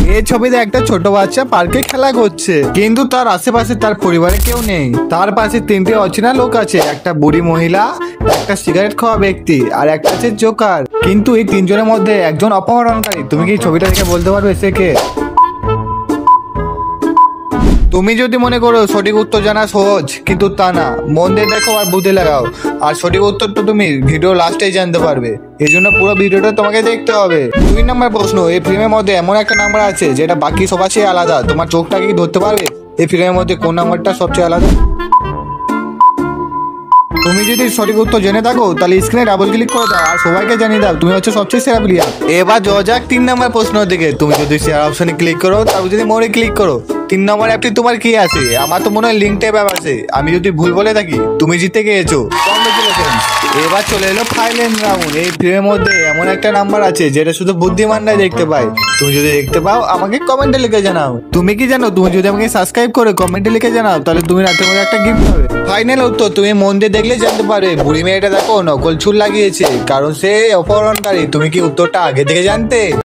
এই ছবিতে একটা ছোট বাচ্চা পার্কে খেলা করছে, কিন্তু তার আশেপাশে তার পরিবারে কেউ নেই। তার পাশে তিনটে অচেনা লোক আছে, একটা বুড়ি মহিলা, একটা সিগারেট খাওয়া ব্যক্তি আর একটা আছে জোকার। কিন্তু এই তিনজনের মধ্যে একজন অপহরণকারী। তুমি কি ছবিটা দেখে বলতে পারবে সে কে? তুমি যদি মনে করো সঠিক উত্তর জানা সহজ, কিন্তু তা না। মন দিয়ে দেখো আর বুঝে লাগাও। আর সঠিক উত্তরটা তুমি ভিডিও লাস্টেই জানতে পারবে, এই জন্য পুরো ভিডিওটা তোমাকে দেখতে হবে। 2 নম্বর প্রশ্ন, এই ফিল্মের মধ্যে এমন একটা নাম্বার আছে যেটা বাকি সবার চেয়ে আলাদা। তোমার চোখটা কি ধরতে পারবে এই ফিল্মের মধ্যে কোন নাম্বারটা সবচেয়ে আলাদা? তুমি যদি সঠিক উত্তর জেনে থাকো তাহলে স্ক্রিনে ডাবল ক্লিক করে দাও আর সবাইকে জানিয়ে দাও তুমি হচ্ছে সবচেয়ে সেরা প্লেয়ার। এবার যাওয়া যাক 3 নম্বর প্রশ্ন দিকে। তুমি যদি শেয়ার অপশনে ক্লিক করো, তারপর যদি মোরে ক্লিক করো, 3 নম্বর অ্যাপটি তোমার কি আছে? আমার তো মনে হয় লিঙ্ক ট্যাব অ্যাপ আছে। আমি যদি ভুল বলে থাকি তুমি জিতে গিয়েছো। কংগ্রেচুলেশনস। এবার চলে এলো ফাইনাল রাউন্ড। এই ফিল্মের মধ্যে এমন একটা নাম্বার আছে যেটা শুধু বুদ্ধিমানরাই দেখতে পায়। তুমি যদি দেখতে পাও আমাকে কমেন্টে লিখে জানাও। তুমি কি জানো, তুমি যদি আমাকে সাবস্ক্রাইব করে কমেন্টে লিখে জানাও তাহলে তুমি রাতের মধ্যে একটা গিফট পাবে। ফাইনাল উত্তর তুমি মন দিয়ে দেখলে জানতে পারবে। বুড়ি মেয়েটা দেখো নকল চুল লাগিয়েছে, কারণ সে অপহরণকারী। তুমি কি উত্তরটা আগে থেকে জানতে?